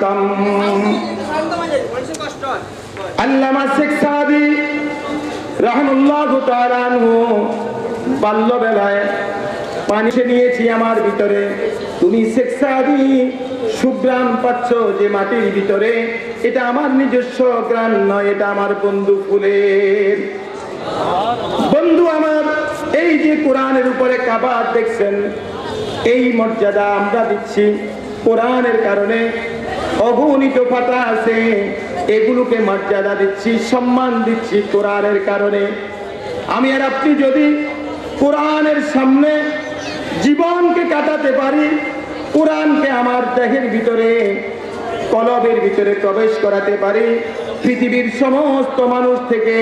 পারতাম। আল্লামা শেখ সাদি রাহমাতুল্লাহু তাআলা আনহু বাল্যবেলায় পানি নিয়েছি আমার ভিতরে, তুমি শেখ সাদি সুগ্রাণ পাচ্ছ যে মাটির ভিতরে, এটা আমার নিজস্ব গ্রাণ নয়, এটা আমার বন্ধু ফুলের। বন্ধু আমার, এই যে কোরআনের উপরে কাবা দেখছেন, এই মর্যাদা আমরা দিচ্ছি কোরআনের কারণে। অগণিত পাতা আছে, এগুলোকে মর্যাদা দিচ্ছি, সম্মান দিচ্ছি কোরআনের কারণে। আমি আর আপনি যদি কোরআনের সামনে জীবনকে কাটাতে পারি, কোরআনকে আমার দেহের ভিতরে, কলবের ভিতরে প্রবেশ করাতে পারি, পৃথিবীর সমস্ত মানুষ থেকে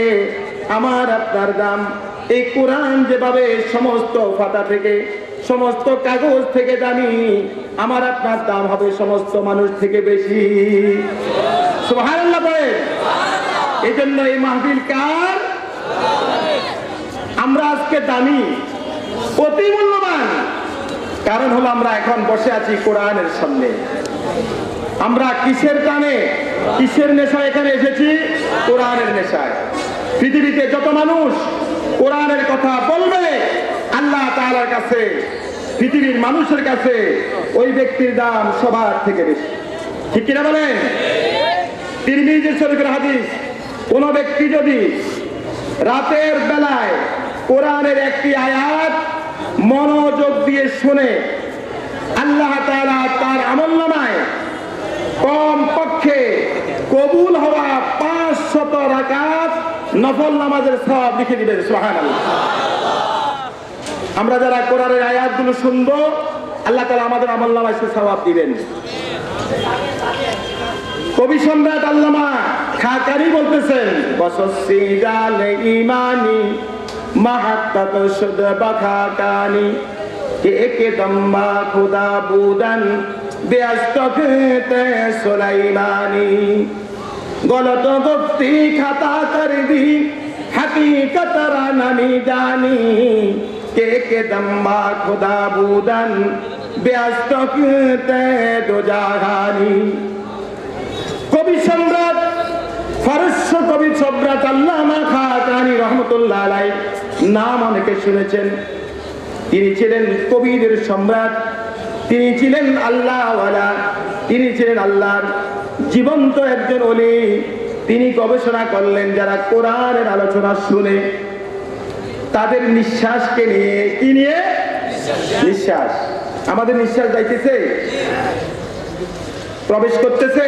আমার আপনার দাম এই কোরআন যেভাবে সমস্ত পাতা থেকে, সমস্ত কাগজ থেকে দামি, আমার আপনার দাম হবে সমস্ত মানুষ থেকে বেশি। সুবহানাল্লাহ বলেন। এই জন্য এই মাহফিল কার? আমরা আজকে দামি, অতি মূল্যবান। কারণ হলো আমরা এখন বসে আছি কোরআনের সামনে। আমরা কিসের টানে, কিসের নেশায় এখানে এসেছি? কোরআনের নেশায়। পৃথিবীতে যত মানুষ কোরআনের কথা বলবে আল্লাহ তাআলার কাছে, পৃথিবীর মানুষের কাছে ওই ব্যক্তির দাম সবার থেকে বেশি। ঠিক কিনা বলেন? তিরমিজি শরীফের হাদিস, কোন ব্যক্তি যদি রাতের বেলায় কোরআনের একটি আয়াত মনোযোগ দিয়ে শুনে, আল্লাহ তাআলা তার আমলনামায় কম পক্ষে কবুল হওয়া 500 রাকাত নফল নামাজের সওয়াব লিখে দিবেন। সুবহানাল্লাহ। আমরা যারা কোরআনের আয়াতগুলো শুনবো, আল্লাহ তাআলা আমাদের আমলনামায় সে সওয়াব দিবেন। কবি সম্রাট আল্লামা খাকারি বলতেছেন, বসসিদালে ইমানি মাহাত্তাত শুদ বাখাকানি কে একে দম্বা খুদা বুদান বেয়াস্তকে সুলাইমানি গলত গুপ্তি খাতা কর দি হकीकत নামি জানি কে কে দম্বা খুদা বুদান বেয়াস্তকে দো জাহানি। কবি সম্রাট, ফারস্য কবি সম্রাট আল্লামা খাকানি রহমতুল্লাহ আলাইহি নাম অনেকে শুনেছেন। তিনি ছিলেন কবিদের সম্রাট, তিনি ছিলেন আল্লাহওয়ালা, তিনি ছিলেন আল্লাহর জীবন্ত একজন ওলি। তিনি গবেষণা করলেন যারা কোরআনের আলোচনা শুনে তাদের নিঃশ্বাসকে নিয়ে, কি নিয়ে? নিঃশ্বাস। আমাদের নিঃশ্বাস যাইতেছে, প্রবেশ করতেছে।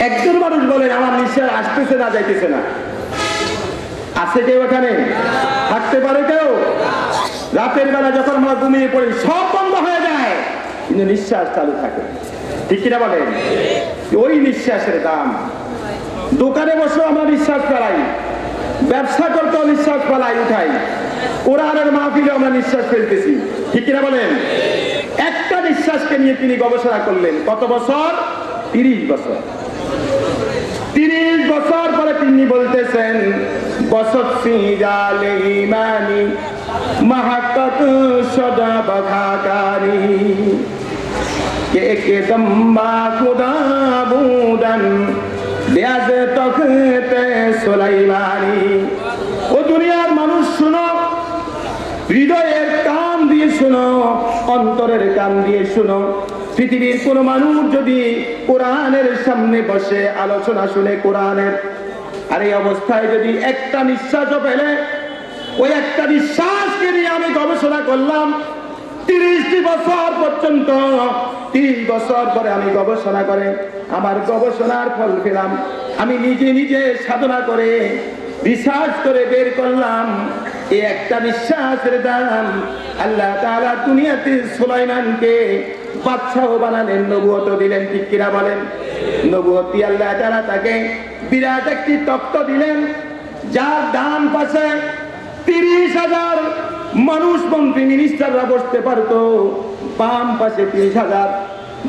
একজন মানুষ বলেন আমার নিঃশ্বাস আসতেছে না, যাইতেছে না। আছে কেউ এখানে? থাকতে পারে কেউ? রাতের বেলা যখন আমরা ঘুমিয়ে পড়ি সব বন্ধ হয়ে যায়, কিন্তু নিঃশ্বাস চালু থাকে। ঠিক কিনা বলেন? ওই নিঃশ্বাসের দাম। দোকানে বসে আমরা নিঃশ্বাস ফেলাই, ব্যবসা করতেও নিঃশ্বাস ফেলাই, উঠাই। কোরআনের মাহফিলে আমরা নিঃশ্বাস ফেলতেছি। ঠিক কিনা বলেন? একটা নিঃশ্বাসকে নিয়ে তিনি গবেষণা করলেন। কত বছর? 30 বছর। 30 বছর পরে তিনি বলতেছেন, বসসিদালে ইমানি মাহাত্তাত সদা বাখাকানি কে কে দম্বা খুদা বুদান বেয়াস্তকে সুলাইমানি। ও দুনিয়ার মানুষ শুনো, হৃদয়ের কান দিয়ে শুনো, অন্তরের কান দিয়ে শুনো। পৃথিবীর কোন মানুষ যদি কোরআনের সামনে বসে আলোচনা শুনে কোরআনের, আর এই অবস্থায় যদি একটা নিঃশ্বাসও পেলে, ওই একটা নিঃশ্বাসকে নিয়ে আমি গবেষণা করলাম 30 বছর পর্যন্ত। 30 বছর পরে আমি গবেষণা করে আমার গবেষণার ফল পেলাম। আমি নিজে নিজে সাধনা করে রিসার্চ করে বের করলাম এই একটা নিঃশ্বাসের দাম। আল্লাহ তাআলা দুনিয়াতে সুলাইমানকে বাদশাহ বানালেন, নবুয়ত দিলেন। ঠিক কিনা বলেন? নবুয়ত দিয়ে আল্লাহ তাআলা তাকে বিরাট একটি তখ্ত দিলেন, যার ডান পাশে 30,000 মানুষ, মন্ত্রী, মিনিস্টাররা বসতে পারতো। বাম পাশে 30,000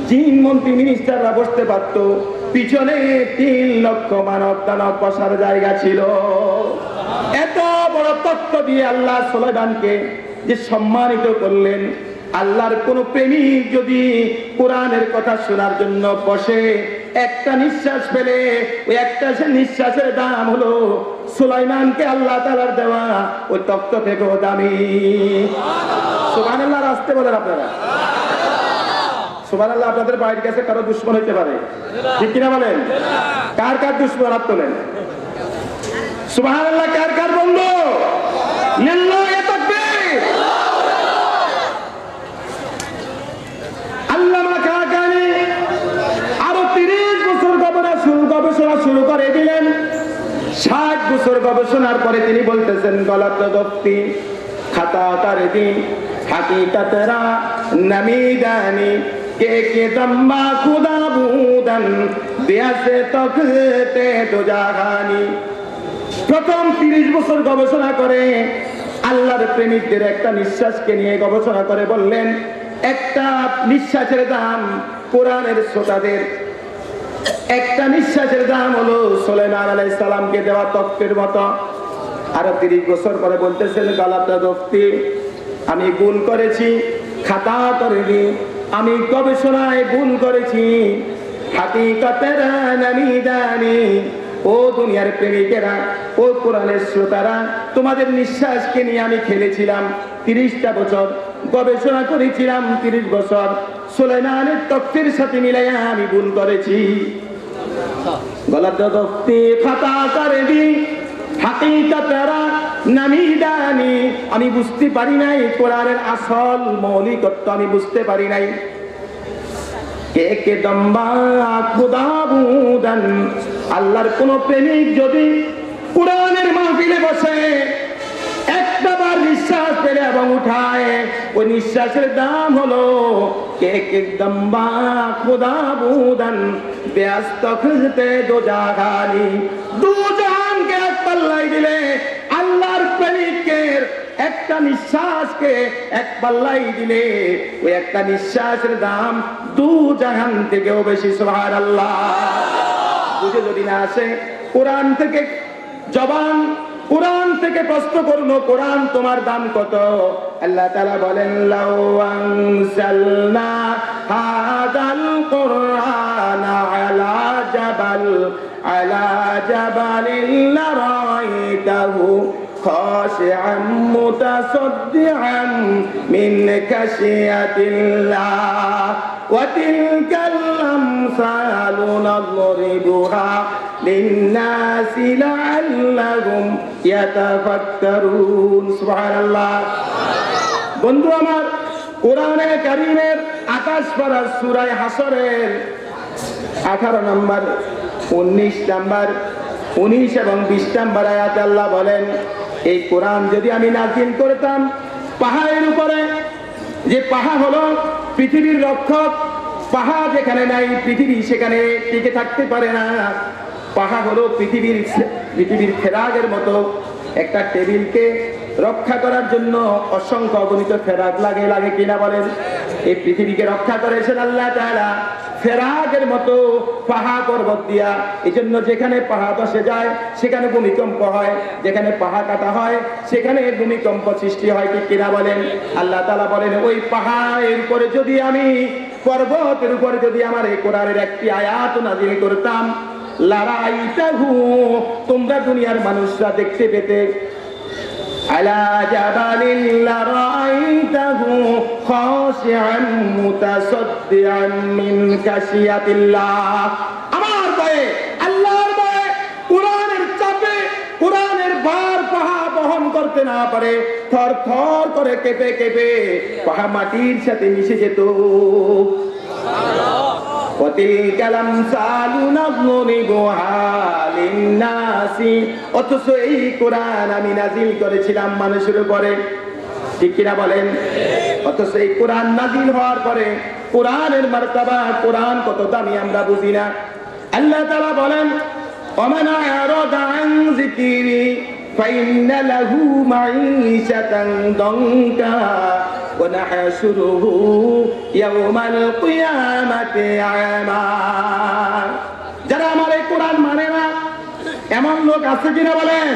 জিন, মন্ত্রী, মিনিস্টাররা বসতে পারতো। পিছনে 3 লক্ষ মানব দানব বসার জায়গা ছিল। এত বড় তত্ত্ব দিয়ে আল্লাহ সুলাইমানকে যে সম্মানিত করলেন, আল্লাহর কোন প্রেমিক যদি কোরআনের কথা শোনার জন্য বসে, একটা নিঃশ্বাস ফেলে, ওই একটা নিঃশ্বাসের দাম হলো সুলাইমানকে আল্লাহ তাআলার দেওয়া ওই তখ্ত থেকেও দামি। সুবহানাল্লাহ আসতে বলেন আপনারা। সুবহানাল্লাহ। আপনাদের বাড়ির কাছে কারো দুশমন হইতে পারে, ঠিক কিনা বলেন? কার কার দুশমন হাত তোলেন? সুবহানাল্লাহ। কার কার বন্ধু? লিল্লাহি তাকবীর। আল্লামা কাকানি আরো 30 বছর গবেষণা শুরু করে দিলেন। 60 বছর গবেষণার পরে তিনি বলতেছেন, গলত দফতি খাতা কারদি হাকিকতরা নামিদানি কে কে দম্মা খুদা বুদান দেয়াসে তখতে তো জাগানি। প্রথম 30 বছর গবেষণা করে আল্লাহর প্রেমিকদের একটা নিঃশ্বাসকে নিয়ে গবেষণা করে বললেন, একটা নিঃশ্বাসের দাম কোরআনের শ্রোতাদের, একটা নিঃশ্বাসের দাম হলো সুলাইমান আলাইহিস সালামকে দেওয়া তখ্তের মতো। আরো 30 বছর পরে বলতেছেন, গালাতা দফতি আমি ভুল করেছি, খাতা করিনি, আমি গবেষণায় ভুল করেছি। হাকিকতের নামিদানি, ও দুনিয়ার প্রেমিকেরা, ও কোরআনের শ্রোতারা, তোমাদের নিঃশ্বাসকে নিয়ে আমি খেলেছিলাম। 30টা বছর গবেষণা করেছিলাম, 30 বছর সুলাইমানের তখ্তের সাথে মিলাইয়া আমি ভুল করেছি। গলত দফতি খাতা করে দি হাকিকতরা নামিদানি, আমি বুঝতে পারি নাই কোরআনের আসল মৌলিকত্ব, আমি বুঝতে পারি নাই। কে কে দম্বা খুদা বুদান, আল্লাহর কোন প্রেমিক যদি কোরআনের মাহফিলে বসে একটা বার নিঃশ্বাস ফেলে এবং উঠায়, ওই নিঃশ্বাসের দাম হলো কে কে দম্বা খুদা বুদান ব্যস্ত খুঁজতে দো জাগানি। দু জাহানকে এক পাল্লাই দিলে আল্লাহর প্রেমিকের একটা নিঃশ্বাসকে এক পাল্লাই দিলে ওই একটা নিঃশ্বাসের দাম 2 জাহান থেকেও বেশি। সুবহানাল্লাহ। বুঝে যদি না আসে, কোরআন থেকে জবান, কোরআন থেকে প্রশ্ন করুন, কোরআন তোমার দাম কত? আল্লাহ তাআলা বলেন, লাউ আনজালনা হাদাল কুরআনা আলা জাবালিন লারাইতাহু খাশিআম মুতাসাদ্দিআন মিন খাশিয়াতিল্লাহ ওয়া তিলকাল আমসালু নাদরিবুহা লিন্নাসি লাআল্লাহুম ইয়াতাফাক্কারুন। সুবহানাল্লাহ। বন্ধু আমার, কোরআনে কারীমের 28 পারা সূরা হাসরের 18 নম্বর, 19 নম্বর, 19 এবং 20 নম্বর আয়াতে আল্লাহ বলেন, এই কোরআন যদি আমি নাযিল করতাম পাহাড়ের উপরে, যে পাহাড় হলো পৃথিবীর রক্ষক, পাহাড় যেখানে নাই পৃথিবী সেখানে টিকে থাকতে পারে না। পাহাড় হলো পৃথিবীর ফেরাগের মতো, একটা টেবিলকে রক্ষা করার জন্য অসংখ্য অগণিত ফেরাগ লাগে কিনা বলেন? এই পৃথিবীকে রক্ষা করেছেন আল্লাহ তাআলা ফেরাগের মতো পাহাড় পর্বত দিয়া। এই জন্য যেখানে পাহাড় ধসে যায় সেখানে ভূমিকম্প হয়, যেখানে পাহাড় কাটা হয় সেখানে ভূমিকম্প সৃষ্টি হয়, ঠিক কিনা বলেন? আল্লাহ তাআলা বলেন, ওই পাহাড়ের উপরে যদি আমি, পর্বতের উপরে যদি আমার এই কোরআনের একটি আয়াত নাযিল করতাম, লারাইতাহু, তোমরা দুনিয়ার মানুষরা দেখতে পেতে, আলা জাবালিন লারাইতাহু খাশিআন মুতাসাদ্দিআন মিন খাশিয়াতিল্লাহ। আমার ভয়ে, আল্লাহর ভয়ে, কোরআনের চাপে, কোরআনের ভার পাহাড় বহন করতে না পারে থর থর করে কেঁপে কেঁপে পাহাড় মাটির সাথে মিশে যেত। অথচ এই কোরআন আমি নাযিল করেছিলাম মানুষের উপরে, ঠিক কিনা বলেন? অথচ এই কোরআন নাযিল হওয়ার পরে কোরআনের মারতাবা, কোরআন কত দামি আমরা বুঝি না। আল্লাহ তাআলা বলেন, ওমান আরাদা আন যিকরি ফাইন্না লাহু মাঈশাতান দানকা ওয়া নাহশুরুহু ইয়াওমাল কিয়ামাতি আমা। যারা আমার এই কোরআন মানে না, এমন লোক আছে কিনা বলেন?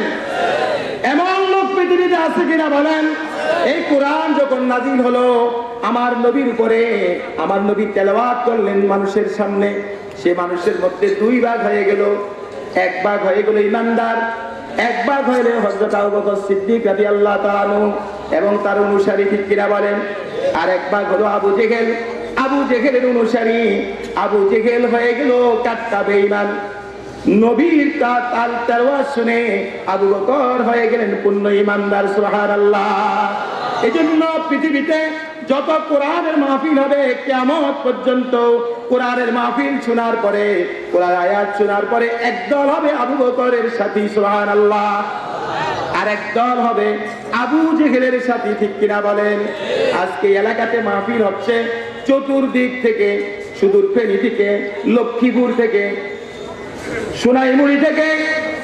এমন লোক পৃথিবীতে আছে কিনা বলেন? এই কোরআন যখন নাযিল হলো আমার নবীর উপরে, আমার নবী তেলাওয়াত করলেন মানুষের সামনে। সে মানুষের মধ্যে দুই ভাগ হয়ে গেল। এক ভাগ হয়ে গেল ইমানদার, এক ভাগ হয়ে গেল হযরত আবু বকর সিদ্দিক রাদিয়াল্লাহু তাআলা আনহু এবং তার অনুসারী, ঠিক কিনা বলেন? আর এক ভাগ হলো আবু জেহেল, আবু জেহেলের অনুসারী। আবু জেহেল হয়ে গেল কাট্টা বেঈমান। নবীর তাল তেলাওয়াত শুনে আবু বকর হয়ে গেলেন পূর্ণ ইমানদার। সুবহানাল্লাহ। এজন্য পৃথিবীতে যত কোরআনের মাহফিল হবে কিয়ামত পর্যন্ত, কোরআনের মাহফিল শোনার পরে, কোরআন আয়াত শোনার পরে একদল হবে আবু বকরের সাথী। সুবহানাল্লাহ। আর একদল হবে আবু জেহেলের সাথী, ঠিক কিনা বলেন? আজকে এলাকাতে মাহফিল হচ্ছে চতুর্দিক থেকে, সুদূর ফেনী থেকে, লক্ষ্মীপুর থেকে, সোনাইমুড়ি থেকে,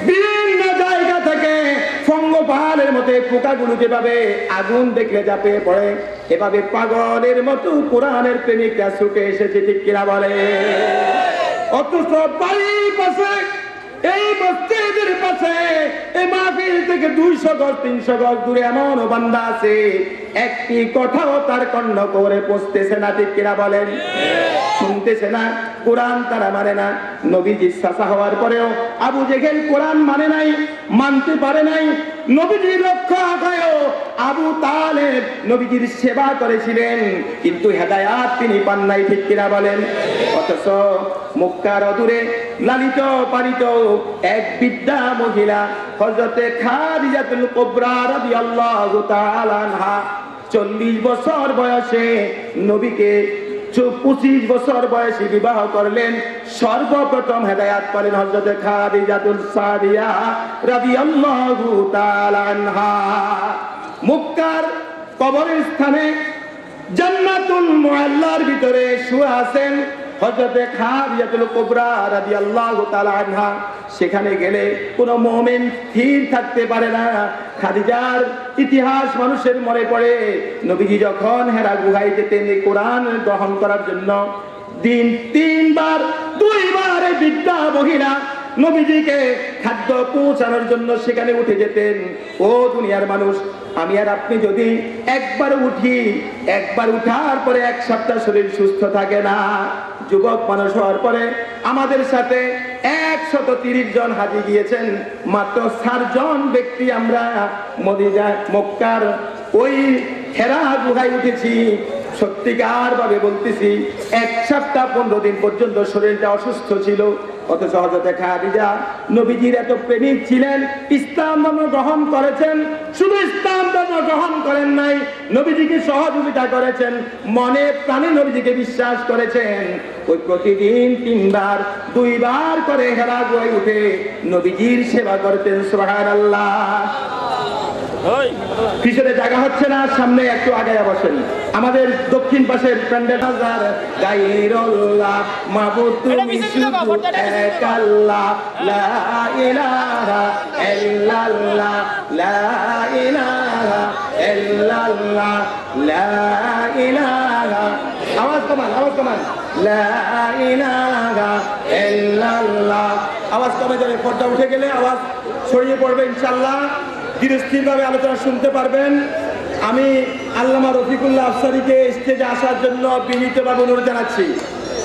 বিভিন্ন জায়গা থেকে পঙ্গপালের মতো পোকাগুলো যেভাবে আগুন দেখলে ঝাঁপিয়ে পড়ে, এভাবে পাগলের মতো কোরআনের প্রেমিকরা ছুটে এসেছে, ঠিক কিনা বলে? অথচ বাড়ির পাশে, এই মসজিদের পাশে, এই মাহফিল থেকে 200 গজ 300 গজ দূরে এমন বান্দা আছে, একটি কথাও তার কর্ণ করে পৌঁছতেছে না, ঠিক কিনা বলেন? শুনতেছে না, কোরআন তারা মানে না। নবীজি চাচা হওয়ার পরেও আবু জেহেল কোরআন মানে নাই, মানতে পারে নাই। নবীজির রক্ষা হয়েও আবু তালেব নবীজির সেবা করেছিলেন, কিন্তু হেদায়াত তিনি পান নাই, ঠিক কিনা বলেন? অথচ মক্কার অদূরে লালিত পালিত এক বৃদ্ধা মহিলা হযরতে খাদিজাতুল কুবরা রাদিয়াল্লাহু তাআলা আনহা 40 বছর বয়সে নবীকে 25 বছর বয়সে বিবাহ করলেন। সর্বপ্রথম হেদায়াত করেন হযরতে খাদিজাতুল সাদিয়া রাদিয়াল্লাহু তাআলা আনহা। মক্কার কবরের স্থানে জান্নাতুল মুআল্লার ভিতরে শুয়ে আছেন হযরতে খাদিজাতুল কুবরা রাদিয়াল্লাহু তাআলা আনহা। সেখানে গেলে কোনো মুমিন স্থির থাকতে পারে না। খাদিজার ইতিহাস মানুষের মনে পড়ে। নবীজি যখন হেরা গুহায় যেতেন কোরআন গ্রহণ করার জন্য, দিন 3 বার 2 বার বৃদ্ধা মহিলা নবীজিকে খাদ্য পৌঁছানোর জন্য সেখানে উঠে যেতেন। ও দুনিয়ার মানুষ, আমি আর আপনি যদি একবার উঠি, একবার উঠার পরে 1 সপ্তাহ শরীর সুস্থ থাকে না। যুবক মানুষ হওয়ার পরে আমাদের সাথে 130 জন হাজি গিয়েছেন, মাত্র 4 জন ব্যক্তি আমরা মদিনা মক্কার ওই হেরা গুহায় উঠেছি। সত্যিকার ভাবে বলতেছি, 1 সপ্তাহ 15 দিন পর্যন্ত শরীরটা অসুস্থ ছিল। অথচ হযরতে খাদিজা নবীজির এত প্রেমিক ছিলেন, ইসলাম ধর্ম গ্রহণ করেছেন। শুধু ইসলাম ধর্ম গ্রহণ করেন নাই, নবীজিকে সহযোগিতা করেছেন, মনে প্রাণে নবীজিকে বিশ্বাস করেছেন। ওই প্রতিদিন 3 বার 2 বার করে হেরা গুহায় উঠে নবীজির সেবা করতেন। সুবহানাল্লাহ। পিছনে জায়গা হচ্ছে না, সামনে একটু আগায়া বসেন। আমাদের দক্ষিণ পাশের প্যান্ডেল হাজার গায়রুল্লাহ মাবুদ তুমি শুধু এক আল্লাহ, লা ইলাহা ইল্লাল্লাহ, লা ইলাহা ইল্লাল্লাহ, লা ইলাহা। আওয়াজ কমান, আওয়াজ কমান। লা ইলাহা ইল্লাল্লাহ। আওয়াজ কমে যাবে, পর্দা উঠে গেলে আওয়াজ ছড়িয়ে পড়বে ইনশাআল্লাহ। ধীরস্থিরভাবে আলোচনা শুনতে পারবেন। আমি আল্লামা রফিকুল্লাহ আফসারীকে স্টেজে আসার জন্য বিনীতভাবে অনুরোধ জানাচ্ছি।